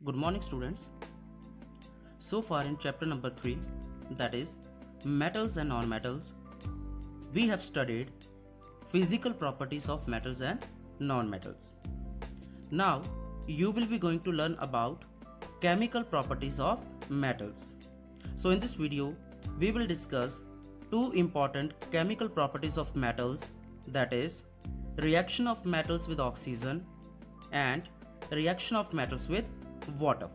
Good morning, students. So far in chapter number 3, that is metals and non-metals, we have studied physical properties of metals and non-metals. Now you will be going to learn about chemical properties of metals. So in this video we will discuss two important chemical properties of metals, that is reaction of metals with oxygen and reaction of metals with water.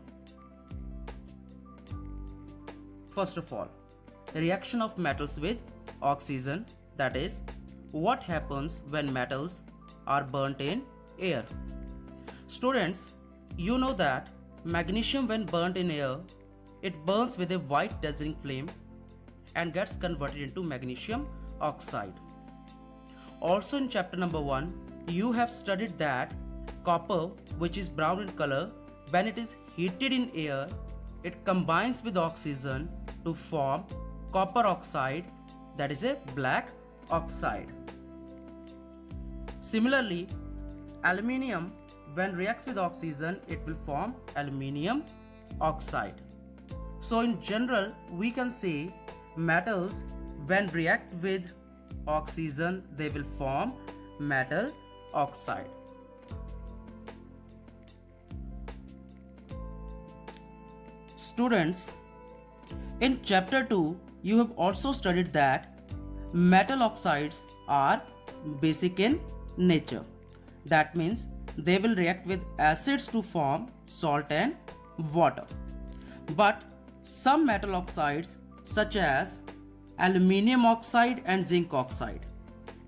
First of all, reaction of metals with oxygen, that is what happens when metals are burnt in air. Students, you know that magnesium, when burnt in air, it burns with a white dazzling flame and gets converted into magnesium oxide. Also in chapter number 1, you have studied that copper, which is brown in color, when it is heated in air, it combines with oxygen to form copper oxide, that is a black oxide. Similarly, aluminium, when reacts with oxygen, it will form aluminium oxide. So in general, we can say metals, when react with oxygen, they will form metal oxide. Students, in chapter 2, you have also studied that metal oxides are basic in nature. That means they will react with acids to form salt and water. But some metal oxides, such as aluminium oxide and zinc oxide,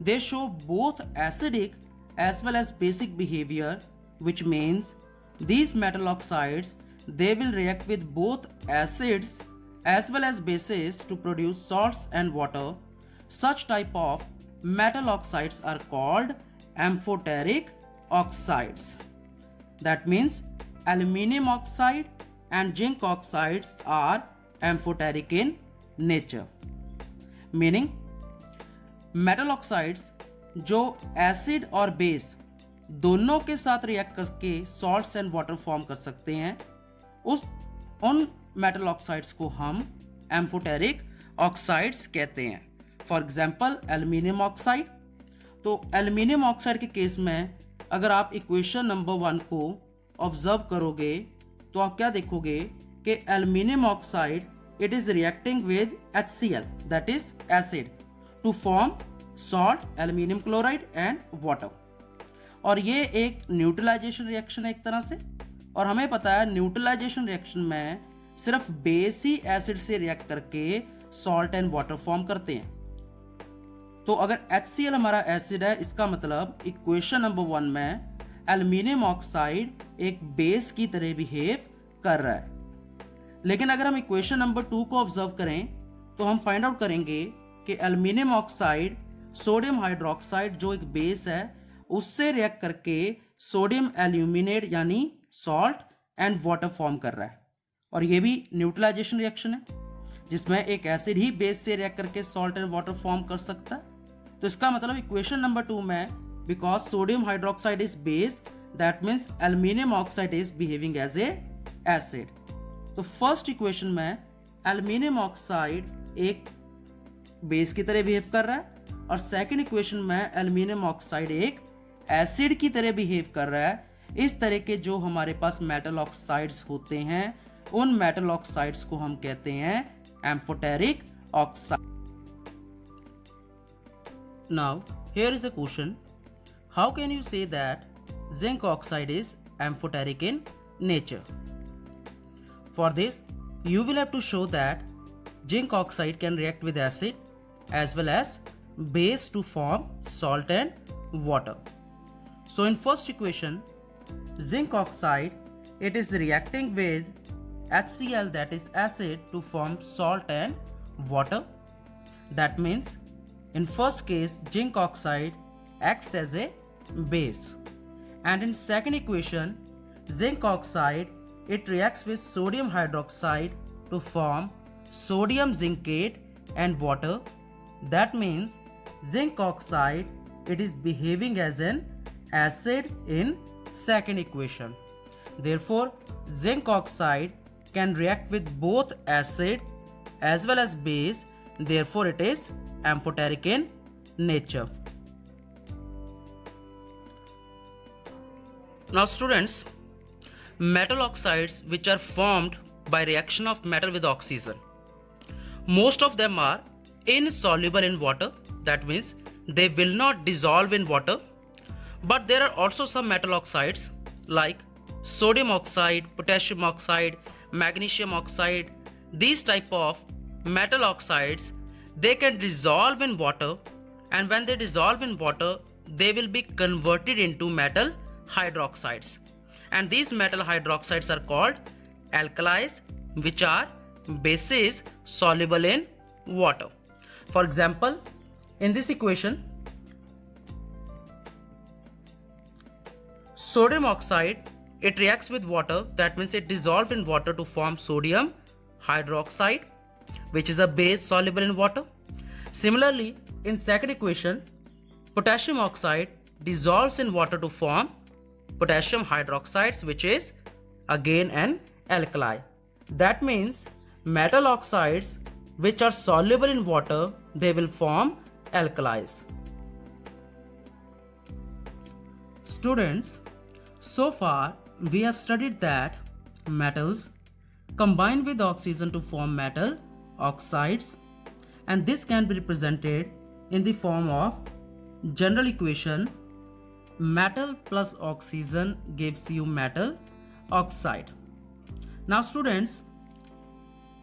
they show both acidic as well as basic behavior, which means these metal oxides, they will react with both acids as well as bases to produce salts and water. Such type of metal oxides are called amphoteric oxides. That means aluminium oxide and zinc oxides are amphoteric in nature. Meaning metal oxides जो acid और base दोनों के साथ react करके salts and water form कर सकते हैं, उन मेटल ऑक्साइड्स को हम एम्फोटेरिक ऑक्साइड्स कहते हैं. For example aluminium oxide. तो एल्यूमिनियम ऑक्साइड के केस में अगर आप इक्वेशन नंबर 1 को ऑब्जर्व करोगे तो आप क्या देखोगे कि aluminium oxide, it is reacting with HCl, that is acid, to form salt, aluminium chloride and water. और ये एक न्यूट्रलाइजेशन रिएक्शन है एक तरह से. और हमें पता है न्यूट्रलाइजेशन रिएक्शन में सिर्फ बेस ही एसिड से रिएक्ट करके सॉल्ट एंड वाटर फॉर्म करते हैं. तो अगर HCl हमारा एसिड है, इसका मतलब इक्वेशन नंबर 1 में एल्यूमिनियम ऑक्साइड एक बेस की तरह बिहेव कर रहा है. लेकिन अगर हम इक्वेशन नंबर 2 को ऑब्जर्व करें तो हम फाइंड आउट करेंगे कि एल्यूमिनियम ऑक्साइड सोडियम हाइड्रोक्साइड जो एक बेस है उससे रिएक्ट करके सोडियम एल्यूमिनेट यानी सॉल्ट एंड वाटर फॉर्म कर रहा है. और ये भी न्यूट्रलाइजेशन रिएक्शन है जिसमें एक एसिड ही बेस से रिएक्ट करके सॉल्ट एंड वाटर फॉर्म कर सकता है. तो इसका मतलब इक्वेशन नंबर 2 में because sodium hydroxide is base, that means aluminium oxide is behaving as a acid. तो फर्स्ट इक्वेशन में एल्यूमिनियम ऑक्साइड एक बेस की तरह बिहेव कर रहा है और सेकंड इक्वेशन में एल्यूमिनियम ऑक्साइड एक एसिड की तरह बिहेव कर रहा है. इस तरह के जो हमारे पास मेटल ऑक्साइड्स होते हैं उन मेटल ऑक्साइड्स को हम कहते हैं amphoteric oxide. Now here is a question, how can you say that zinc oxide is amphoteric in nature? For this you will have to show that zinc oxide can react with acid as well as base to form salt and water. So in first equation, zinc oxide, it is reacting with HCl, that is acid, to form salt and water. That means in first case zinc oxide acts as a base, and in second equation zinc oxide, it reacts with sodium hydroxide to form sodium zincate and water. That means zinc oxide, it is behaving as an acid in second equation. Therefore, zinc oxide can react with both acid as well as base. Therefore, it is amphoteric in nature. Now students, metal oxides which are formed by reaction of metal with oxygen, most of them are insoluble in water. That means they will not dissolve in water. But there are also some metal oxides like sodium oxide, potassium oxide, magnesium oxide. These type of metal oxides, they can dissolve in water, and when they dissolve in water, they will be converted into metal hydroxides, and these metal hydroxides are called alkalis, which are bases soluble in water. For example, in this equation, sodium oxide, it reacts with water. That means it dissolved in water to form sodium hydroxide, which is a base soluble in water. Similarly, in second equation, potassium oxide dissolves in water to form potassium hydroxides, which is again an alkali. That means metal oxides which are soluble in water, they will form alkalis. Students, so far we have studied that metals combine with oxygen to form metal oxides, and this can be represented in the form of general equation: metal plus oxygen gives you metal oxide. Now students,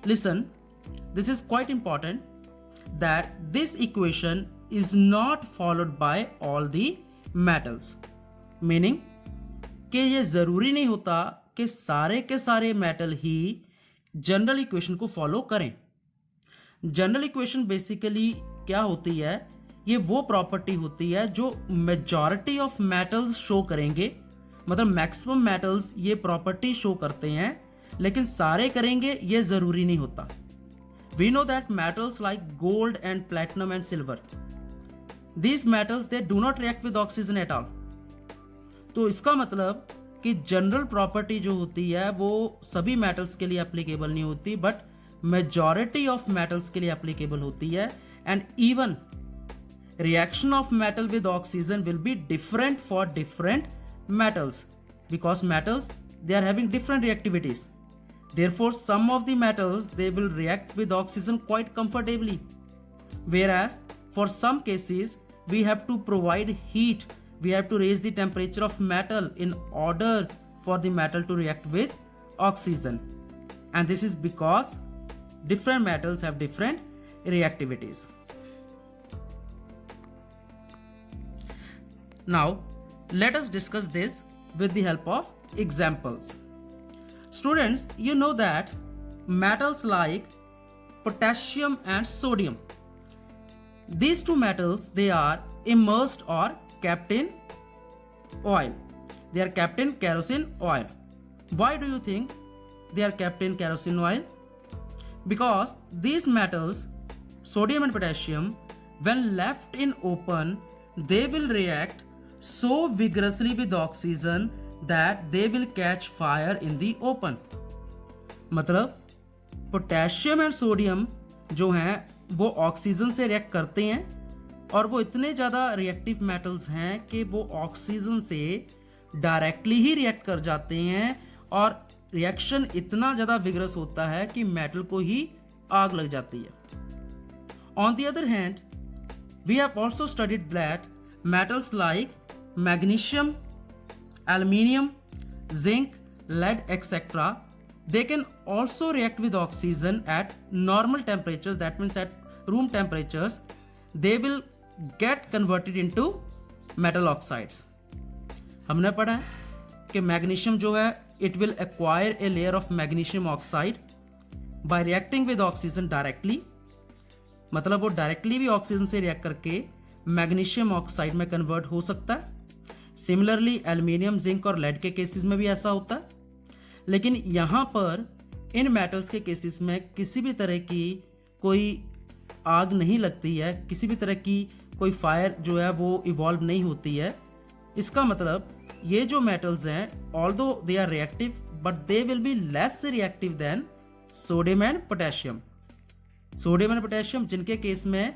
listen, this is quite important that this equation is not followed by all the metals, meaning कि ये ज़रूरी नहीं होता कि सारे के सारे metal ही general equation को फॉलो करें. जनरल इक्वेशन बेसिकली क्या होती है, ये वो प्रॉपर्टी होती है जो मेजॉरिटी ऑफ मेटल्स शो करेंगे, मतलब मैक्सिमम मेटल्स ये प्रॉपर्टी शो करते हैं, लेकिन सारे करेंगे ये ज़रूरी नहीं होता. We know that metals like gold and platinum and silver, these metals they do not react with oxygen at all. तो इसका मतलब कि जनरल प्रॉपर्टी जो होती है वो सभी मेटल्स के लिए एप्लीकेबल नहीं होती, बट मेजॉरिटी ऑफ मेटल्स के लिए एप्लीकेबल होती है. And even reaction of metal with oxygen will be different for different metals, because metals, they are having different reactivities. Therefore, some of the metals, they will react with oxygen quite comfortably, whereas for some cases we have to provide heat, we have to raise the temperature of metal in order for the metal to react with oxygen, and this is because different metals have different reactivities. Now, let us discuss this with the help of examples. Students, you know that metals like potassium and sodium, these two metals, they are immersed or kept in oil. They are kept in kerosene oil. Why do you think they are kept in kerosene oil? Because these metals, sodium and potassium, when left in open, they will react so vigorously with oxygen that they will catch fire in the open. मतलब potassium and sodium जो हैं वो oxygen से react करते हैं, और वो इतने ज़्यादा रिएक्टिव मेटल्स हैं कि वो ऑक्सीजन से डायरेक्टली ही रिएक्ट कर जाते हैं, और रिएक्शन इतना ज़्यादा विगरस होता है कि मेटल को ही आग लग जाती है. On the other hand, we have also studied that metals like magnesium, aluminium, zinc, lead, etc., they can also react with oxygen at normal temperatures. That means at room temperatures, they will get converted into metal oxides. हमने पढ़ा है कि magnesium जो है, it will acquire a layer of magnesium oxide by reacting with oxygen directly. मतलब वो directly भी oxygen से रिएक्ट करके मैग्नीशियम ऑक्साइड में कन्वर्ट हो सकता है. सिमिलरली एल्यूमिनियम, जिंक और लेड के केसेस में भी ऐसा होता है. लेकिन यहाँ पर इन मेटल्स के केसेस में किसी भी तरह की कोई आग नहीं लगती है, किसी भी तरह की कोई फायर जो है वो इवॉल्व नहीं होती है. इसका मतलब ये जो मेटल्स हैं although they are reactive but they will be less reactive than sodium and potassium. Sodium and potassium जिनके केस में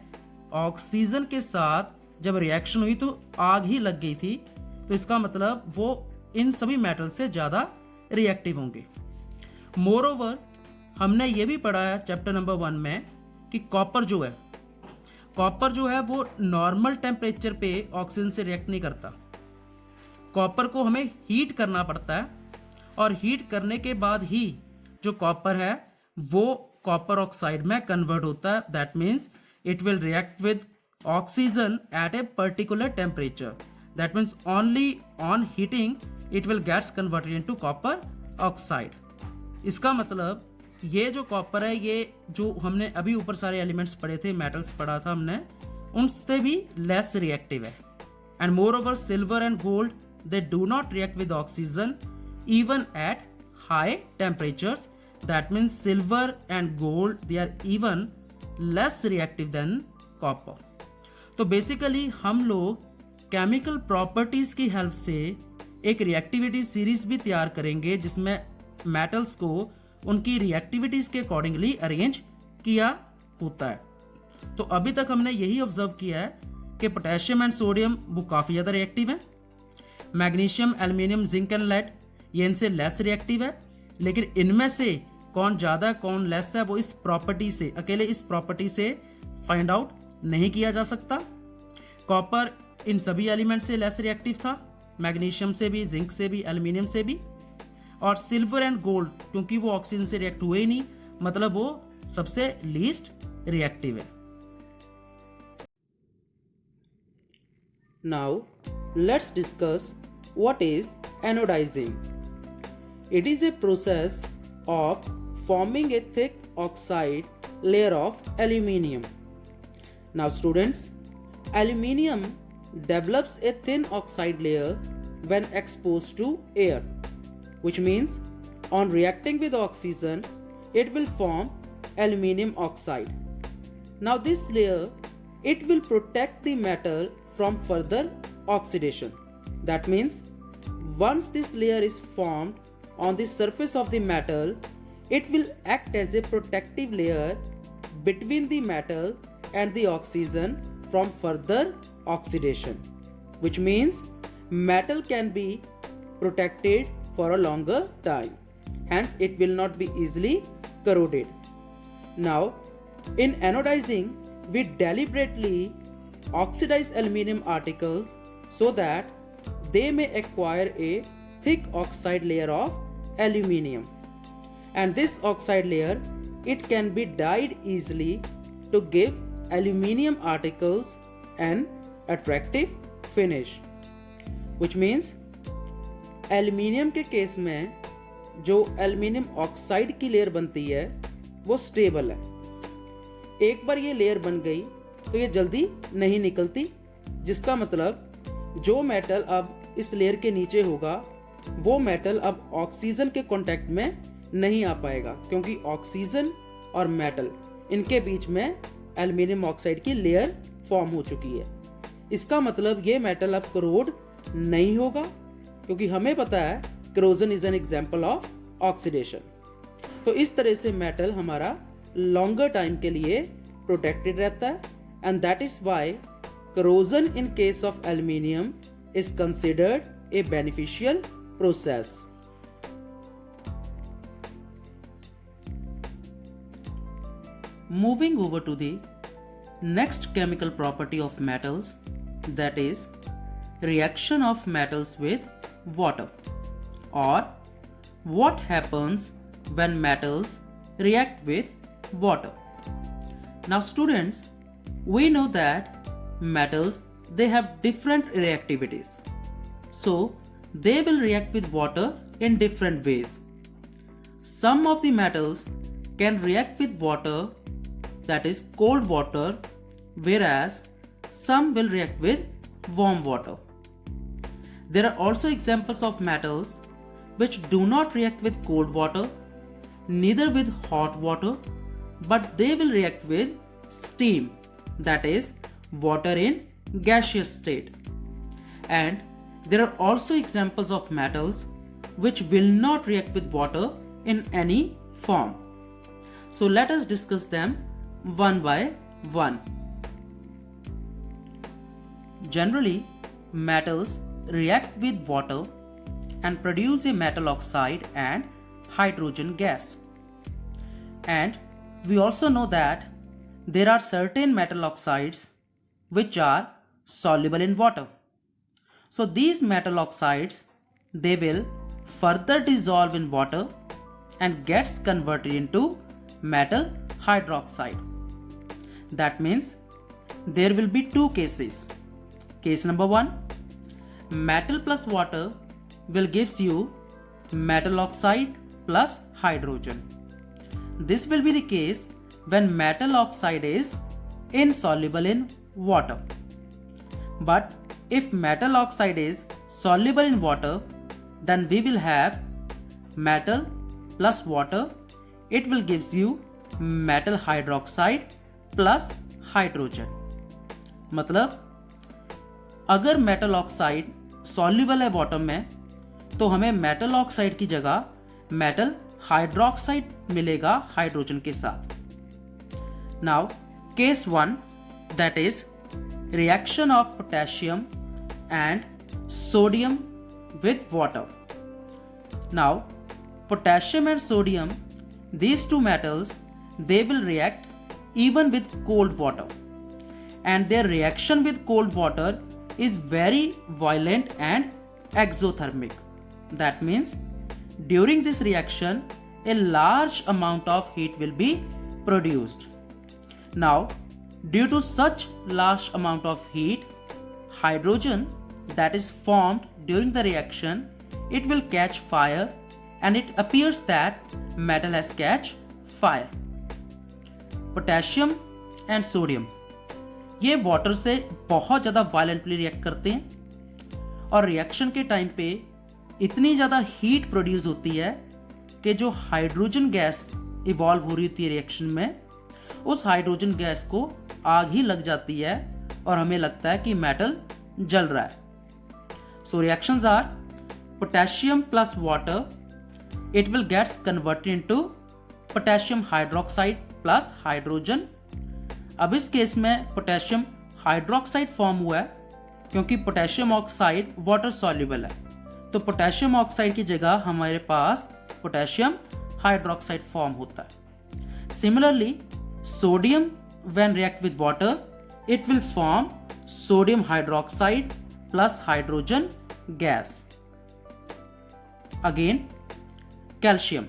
ऑक्सीजन के साथ जब रिएक्शन हुई तो आग ही लग गई थी, तो इसका मतलब वो इन सभी मेटल से ज़्यादा रिएक्टिव होंगे। मोरओवर हमने ये भी पढ़ा है चैप्टर नंबर 1 में कि कॉपर जो है वो नॉर्मल टेम्परेचर पे ऑक्सीजन से रिएक्ट नहीं करता। कॉपर को हमें हीट करना पड़ता है और हीट करने के बाद ही जो कॉपर है वो कॉपर ऑक्साइड में कन्वर्ट होता है। That means it will react with oxygen at a particular temperature. That means only on heating it will gets converted into copper oxide. इसका मतलब ये जो कॉपर है, ये जो हमने अभी ऊपर सारे एलिमेंट्स पढ़े थे, मेटल्स पढ़ा था हमने, उनसे भी लेस रिएक्टिव है। And moreover silver and gold they do not react with oxygen even at high temperatures. That means silver and gold they are even less reactive than copper. तो basically हम लोग chemical properties की help से एक reactivity series भी तैयार करेंगे जिसमें मेटल्स को उनकी रिएक्टिविटीज के अकॉर्डिंगली अरेंज किया होता है। तो अभी तक हमने यही ऑब्जर्व किया है कि पोटेशियम एंड सोडियम वो काफ़ी ज़्यादा रिएक्टिव है। Magnesium, aluminium, zinc and lead ये इनसे लेस रिएक्टिव है। लेकिन इनमें से कौन ज़्यादा है कौन लेस है वो इस प्रॉपर्टी से, अकेले इस प्रॉपर्टी से फाइंड आउट नहीं किया जा सकता। कॉपर इन सभी एलिमेंट से लेस रिएक्टिव था, मैग्नीशियम से भी, जिंक से भी, एल्यूमिनियम से भी। और सिल्वर एंड गोल्ड क्योंकि वो ऑक्सीजन से रिएक्ट हुए ही नहीं, मतलब वो सबसे लीस्ट रिएक्टिव है। Now let's discuss what is anodising. It is a process of forming a thick oxide layer of aluminium. Now students, aluminium develops a thin oxide layer when exposed to air, which means on reacting with oxygen it will form aluminium oxide. Now this layer, it will protect the metal from further oxidation. That means once this layer is formed on the surface of the metal, it will act as a protective layer between the metal and the oxygen from further oxidation, which means metal can be protected for a longer time, hence it will not be easily corroded. Now in anodizing we deliberately oxidize aluminum particles so that they may acquire a thick oxide layer of aluminium, and this oxide layer it can be dyed easily to give aluminium particles an attractive finish, which means aluminium के case में जो aluminium oxide की layer बनती है वो stable है। एक बार ये लेयर बन गई तो ये जल्दी नहीं निकलती, जिसका मतलब जो मेटल अब इस लेयर के नीचे होगा वो मेटल अब ऑक्सीजन के कांटेक्ट में नहीं आ पाएगा, क्योंकि ऑक्सीजन और मेटल इनके बीच में एल्यूमिनियम ऑक्साइड की लेयर फॉर्म हो चुकी है। इसका मतलब ये मेटल अब करोड नहीं होगा, क्योंकि हमें पता है corrosion is an example of oxidation. तो इस तरह से मेटल हमारा लॉन्गर टाइम के लिए प्रोटेक्टेड रहता है, and that is why corrosion in case of aluminium is considered a beneficial process. Moving over to the next chemical property of metals, that is reaction of metals with water, or what happens when metals react with water. Now students, we know that metals, they have different reactivities, so they will react with water in different ways. Some of the metals can react with water, that is cold water, whereas some will react with warm water. There are also examples of metals which do not react with cold water, neither with hot water, but they will react with steam, that is water in gaseous state. And There are also examples of metals which will not react with water in any form. So let us discuss them one by one. Generally, metals react with water and produce a metal oxide and hydrogen gas. And we also know that there are certain metal oxides which are soluble in water. So these metal oxides, they will further dissolve in water and gets converted into metal hydroxide. That means there will be two cases. Case number 1, metal plus water will gives you metal oxide plus hydrogen. This will be the case when metal oxide is insoluble in water. But if metal oxide is soluble in water, then we will have metal plus water. It will gives you metal hydroxide plus hydrogen. मतलब अगर metal oxide soluble है water में तो हमें metal oxide की जगह metal hydroxide मिलेगा hydrogen के साथ. Now case 1, that is reaction of potassium and sodium with water. Now potassium and sodium, these two metals, they will react even with cold water, and their reaction with cold water is very violent and exothermic. That means during this reaction a large amount of heat will be produced. Now due to such large amount of heat, hydrogen that is formed during the reaction, it will catch fire and it appears that metal has catch fire. Potassium and sodium ये water से बहुत ज़्यादा violently react करते हैं और reaction के time पे इतनी ज़्यादा हीट प्रोड्यूस होती है कि जो हाइड्रोजन गैस इवॉल्व हो रही होती है रिएक्शन में, उस हाइड्रोजन गैस को आग ही लग जाती है और हमें लगता है कि मेटल जल रहा है. So reactions are potassium plus water, it will gets converted into potassium hydroxide plus hydrogen. अब इस केस में पोटेशियम हाइड्रोक्साइड फॉर्म हुआ है क्योंकि पोटेशियम ऑक्साइड वाटर सॉल्युबल है, तो पोटेशियम ऑक्साइड की जगह हमारे पास पोटेशियम हाइड्रोक्साइड फॉर्म होता है. Similarly sodium when react with water, it will form sodium hydroxide plus hydrogen gas. Again, calcium.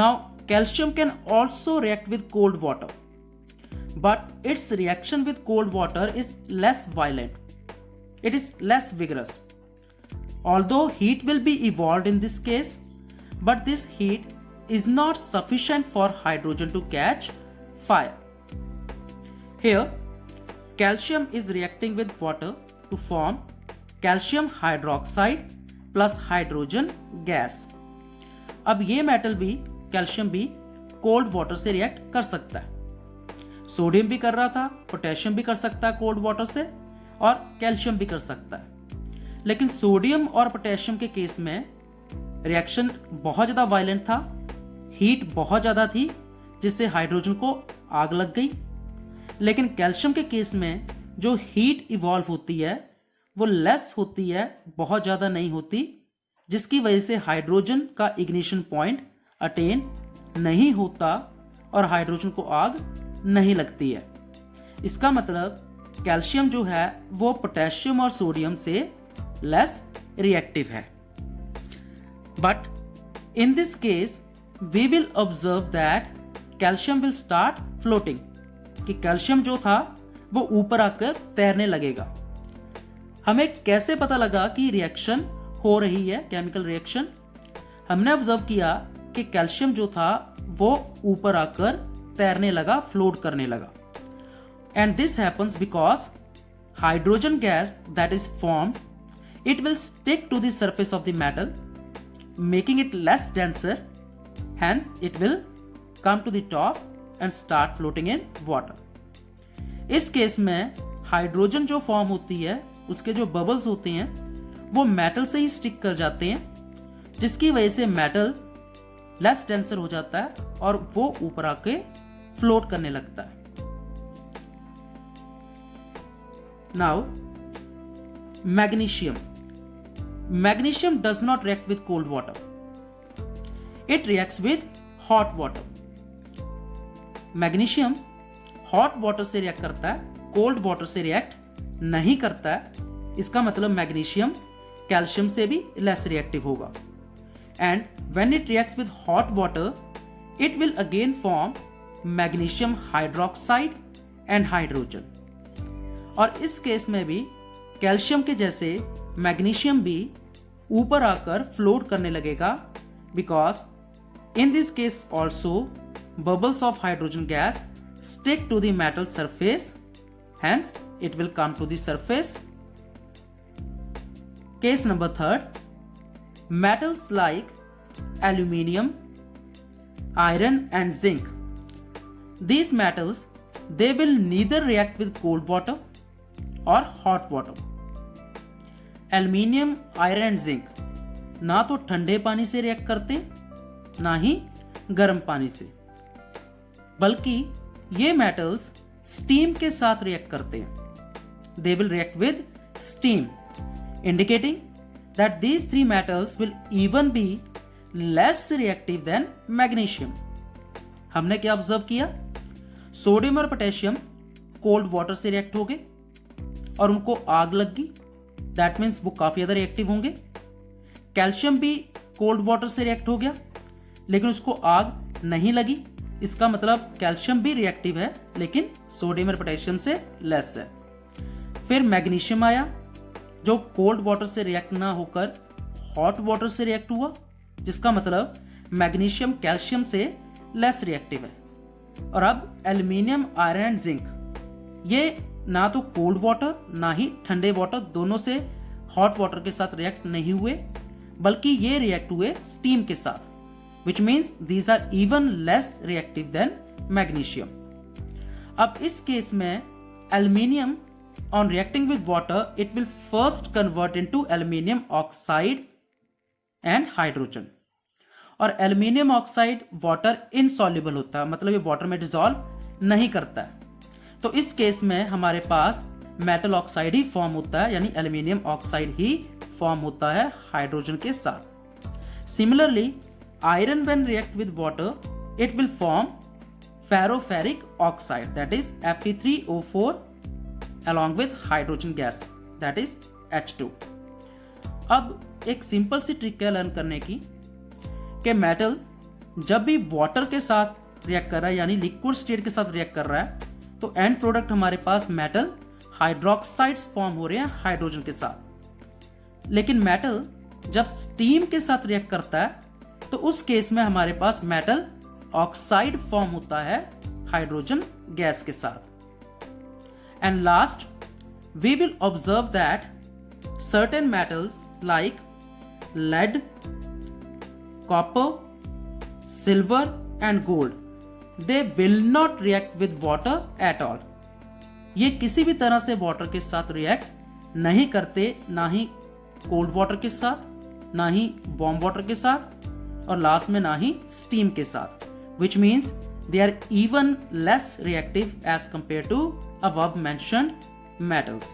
Now calcium can also react with cold water, but its reaction with cold water is less violent. It is less vigorous. Although heat will be evolved in this case, but this heat is not sufficient for hydrogen to catch fire. Here calcium is reacting with water to form calcium hydroxide plus hydrogen gas. अब ये metal भी, calcium भी cold water से react कर सकता है. Sodium भी कर रहा था, पोटेशियम भी कर सकता है कोल्ड वाटर से, और कैल्शियम भी कर सकता है. लेकिन सोडियम और पोटेशियम के केस में रिएक्शन बहुत ज़्यादा वायलेंट था, हीट बहुत ज़्यादा थी जिससे हाइड्रोजन को आग लग गई. लेकिन कैल्शियम के केस में जो हीट इवॉल्व होती है वो लेस होती है, बहुत ज़्यादा नहीं होती, जिसकी वजह से हाइड्रोजन का इग्निशन पॉइंट अटेन नहीं होता और हाइड्रोजन को आग नहीं लगती है. इसका मतलब कैल्शियम जो है वो पोटेशियम और सोडियम से लेस रिएक्टिव है. But in this case we will observe that calcium will start floating, कि कैल्शियम जो था वो ऊपर आकर तैरने लगेगा. हमें कैसे पता लगा कि रिएक्शन हो रही है, केमिकल रिएक्शन? हमने ऑब्जर्व किया कि कैल्शियम जो था वो ऊपर आकर तैरने लगा, फ्लोट करने लगा. And this happens because hydrogen gas that is formed, it will stick to the surface of the metal, making it less denser, hence it will come to the top and start floating in water. इस case में hydrogen जो form होती है उसके जो bubbles होते हैं वो मेटल से ही स्टिक कर जाते हैं, जिसकी वजह से मेटल लेस डेंसर हो जाता है और वो ऊपर आके फ्लोट करने लगता है। Now magnesium does not react with cold water, it reacts with hot water. Magnesium hot water से रिएक्ट करता है, कोल्ड वाटर से रिएक्ट नहीं करता है। इसका मतलब मैग्नीशियम कैल्शियम से भी लेस रिएक्टिव होगा। And when it reacts with hot water, it will again form magnesium hydroxide and hydrogen. और इस केस में भी कैल्शियम के जैसे मैग्नीशियम भी ऊपर आकर फ्लोट करने लगेगा, because in this case also bubbles of hydrogen gas stick to the metal surface, hence it will come to the surface. Case number 3, metals like aluminium, iron and zinc. These metals, they will neither react with cold water or hot water. Aluminium, iron and zinc ना तो ठंडे पानी से react करते, ना ही गर्म पानी से, बल्कि ये मेटल्स स्टीम के साथ रिएक्ट करते हैं। They will react with steam, indicating that these three metals will even be less reactive then magnesium. हमने क्या ऑब्जर्व किया? सोडियम और पोटेशियम कोल्ड वाटर से रिएक्ट हो गए और उनको आग लग गई, दैट मीन्स वो काफी ज्यादा रिएक्टिव होंगे। कैल्शियम भी कोल्ड वाटर से रिएक्ट हो गया, लेकिन उसको आग नहीं लगी, इसका मतलब कैल्शियम भी रिएक्टिव है, लेकिन सोडियम और पोटेशियम से लेस है। फिर मैग्नीशियम आया जो कोल्ड वाटर से रिएक्ट ना होकर हॉट वाटर से रिएक्ट हुआ, जिसका मतलब मैग्नीशियम कैल्शियम से लेस रिएक्टिव है। और अब एल्यूमिनियम, आयरन एंड जिंक, ये ना तो कोल्ड वाटर ना ही ठंडे वाटर दोनों से हॉट वाटर के साथ रिएक्ट नहीं हुए, बल्कि ये रिएक्ट हुए स्टीम के साथ, which means these are even less reactive than magnesium. अब इस केस में aluminium on reacting with water, it will first convert into aluminium oxide and hydrogen. और aluminium oxide water insoluble होता है, मतलब ये वाटर में डिसॉल्व नहीं करता है। तो इस केस में हमारे पास मेटल ऑक्साइड ही फॉर्म होता है, यानी एल्यूमिनियम ऑक्साइड ही फॉर्म होता है हाइड्रोजन के साथ। Similarly iron when react with water, it will form ferroferric oxide, that is Fe3O4 along with hydrogen gas, that is H2. अब एक सिंपल सी ट्रिक है लर्न करने की कि मेटल जब भी वाटर के साथ रिएक्ट कर रहा है, यानी लिक्विड स्टेट के साथ रिएक्ट कर रहा है, तो एंड प्रोडक्ट हमारे पास मेटल हाइड्रोक्साइड्स फॉर्म हो रहे हैं हाइड्रोजन के साथ। लेकिन मेटल जब स्टीम के साथ रिएक्ट करता है, तो उस केस में हमारे पास मेटल ऑक्साइड फॉर्म होता है हाइड्रोजन गैस के साथ। And last, we will observe that certain metals like lead, copper, silver and gold, they will not react with water at all. ये किसी भी तरह से वाटर के साथ रिएक्ट नहीं करते, ना ही कोल्ड वाटर के साथ, ना ही वार्म वाटर के साथ, और लास्ट में ना ही स्टीम के साथ, which means they are even less reactive as compared to above mentioned metals.